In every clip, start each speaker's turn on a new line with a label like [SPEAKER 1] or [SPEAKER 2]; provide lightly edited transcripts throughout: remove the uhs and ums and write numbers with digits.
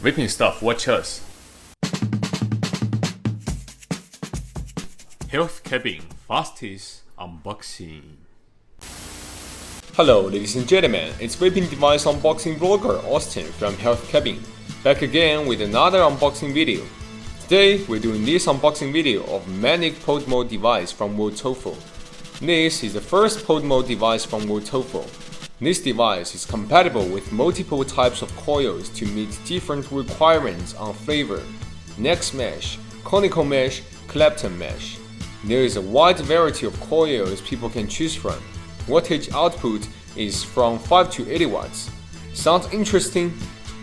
[SPEAKER 1] Vaping stuff, watch us. Healthcabin, fastest unboxing.
[SPEAKER 2] Hello ladies and gentlemen, it's vaping device unboxing vlogger Austin from healthcabin, back again with another unboxing video. Today we're doing this unboxing video of Manic pod mode device from WOTOFO. This is the first pod mode device from WOTOFO. This device is compatible with multiple types of coils to meet different requirements on flavor, neck mesh, conical mesh, Clapton mesh. There is a wide variety of coils people can choose from. Wattage output is from 5 to 80 watts. Sounds interesting?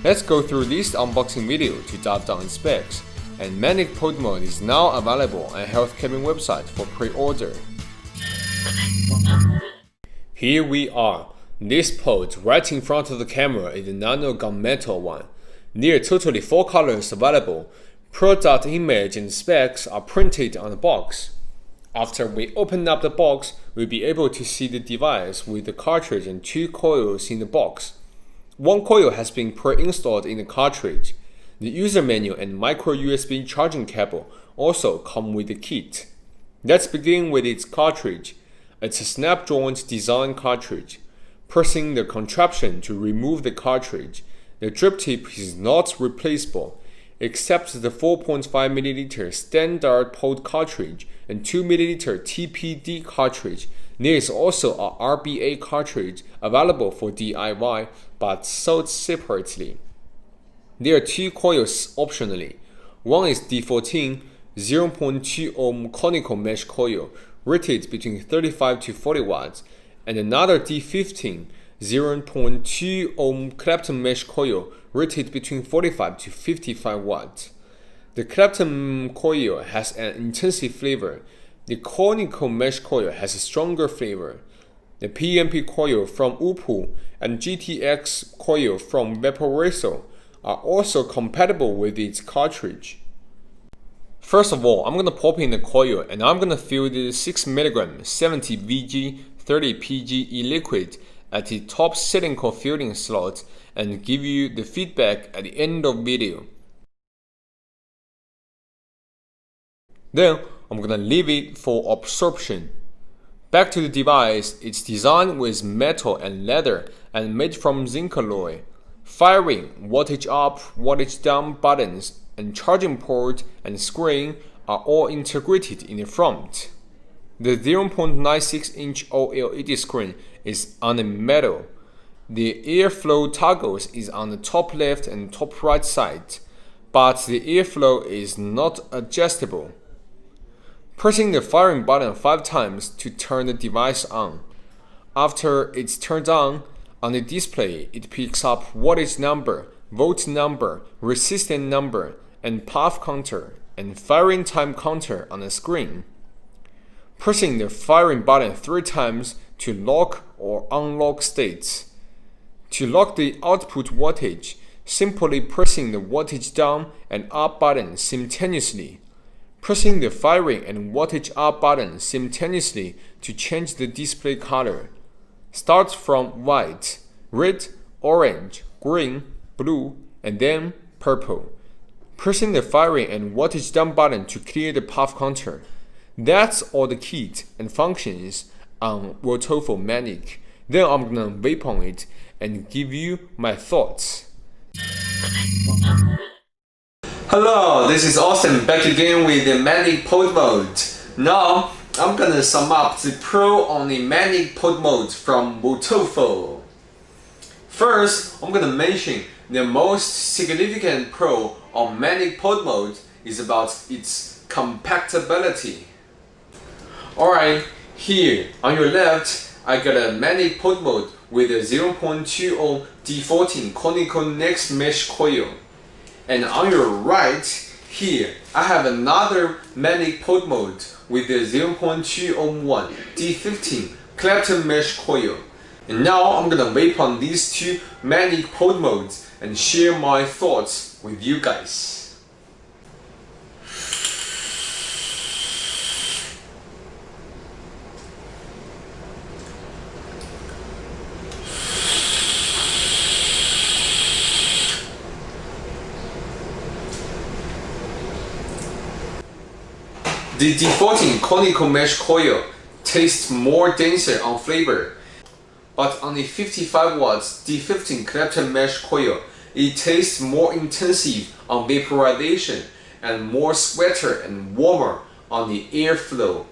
[SPEAKER 2] Let's go through this unboxing video to dive down in specs. And Manic pod mode is now available on healthcabin website for pre-order. Here we are. This pod right in front of the camera is a nano gunmetal one. There are totally 4 colors available. Product image and specs are printed on the box. After we open up the box, we'll be able to see the device with the cartridge and 2 coils in the box. 1 coil has been pre-installed in the cartridge. The user manual and micro USB charging cable also come with the kit. Let's begin with its cartridge. It's a snap joint design cartridge. Pressing the contraption to remove the cartridge. The drip tip is not replaceable, except the 4.5ml standard pod cartridge and 2ml TPD cartridge. There is also a RBA cartridge available for DIY but sold separately. There are 2 coils optionally. One is D14 0.2 ohm conical mesh coil rated between 35 to 40 watts, and another D15 0.2 ohm Clapton mesh coil rated between 45 to 55 watts. The Clapton coil has an intensive flavor. The conical mesh coil has a stronger flavor. The PMP coil from Upu and GTX coil from Vaporeso are also compatible with its cartridge. First of all, I'm going to pop in the coil and I'm going to fill the 6mg 70 VG 30 PG e-liquid at the top silicone filling slot and give you the feedback at the end of video. Then I'm gonna leave it for absorption. Back to the device, it's designed with metal and leather and made from zinc alloy. Firing, wattage up, wattage down buttons and charging port and screen are all integrated in the front. The 0.96-inch OLED screen is on the metal. The airflow toggles is on the top left and top right side, but the airflow is not adjustable. Pressing the firing button 5 times to turn the device on. After it's turned on the display, it picks up wattage number, volt number, resistance number, and puff counter, and firing time counter on the screen. Pressing the firing button 3 times to lock or unlock states. To lock the output wattage, simply pressing the wattage down and up button simultaneously. Pressing the firing and wattage up button simultaneously to change the display color. Start from white, red, orange, green, blue, and then purple. Pressing the firing and wattage down button to clear the puff counter. That's all the kit and functions on WOTOFO Manic. Then I'm gonna vape on it and give you my thoughts. Hello, this is Austin back again with the Manic pod mode. Now I'm gonna sum up the pro on the Manic pod mode from WOTOFO. First, I'm gonna mention the most significant pro on Manic pod mode is about its compactability. Alright, here on your left, I got a Manic pod mode with a 0.2 ohm D14 conical neck mesh coil. And on your right, here, I have another Manic pod mode with a 0.2 ohm 1 D15 Clapton mesh coil. And now I'm gonna vape on these 2 Manic pod modes and share my thoughts with you guys. The defaulting conical mesh coil tastes more denser on flavor, but on the 55 watts D15 collector mesh coil, it tastes more intensive on vaporization and more sweeter and warmer on the airflow.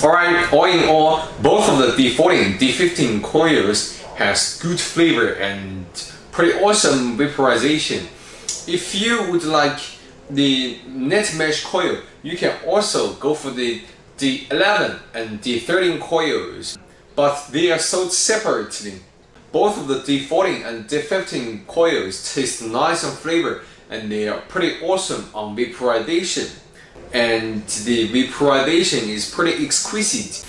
[SPEAKER 2] Alright, all in all, both of the defaulting D15 coils has good flavor and pretty awesome vaporization. If you would like the net mesh coil, you can also go for the D11 and D13 coils, but they are sold separately. Both of the D14 and D15 coils taste nice on flavor and they are pretty awesome on vaporization. And the vaporization is pretty exquisite.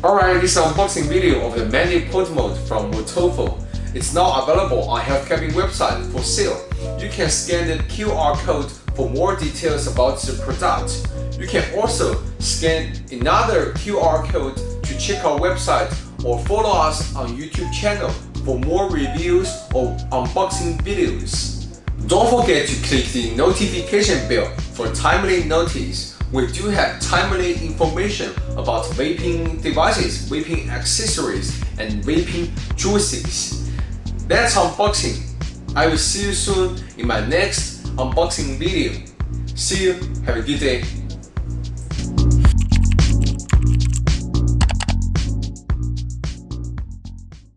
[SPEAKER 2] Alright, this is an unboxing video of the Manic pod mode from WOTOFO. It's now available on healthcabin website for sale. You can scan the QR code for more details about the product. You can also scan another QR code to check our website or follow us on YouTube channel for more reviews or unboxing videos. Don't forget to click the notification bell for timely notice. We do have timely information about vaping devices, vaping accessories, and vaping joysticks. That's unboxing. I will see you soon in my next unboxing video. See you, have a good day.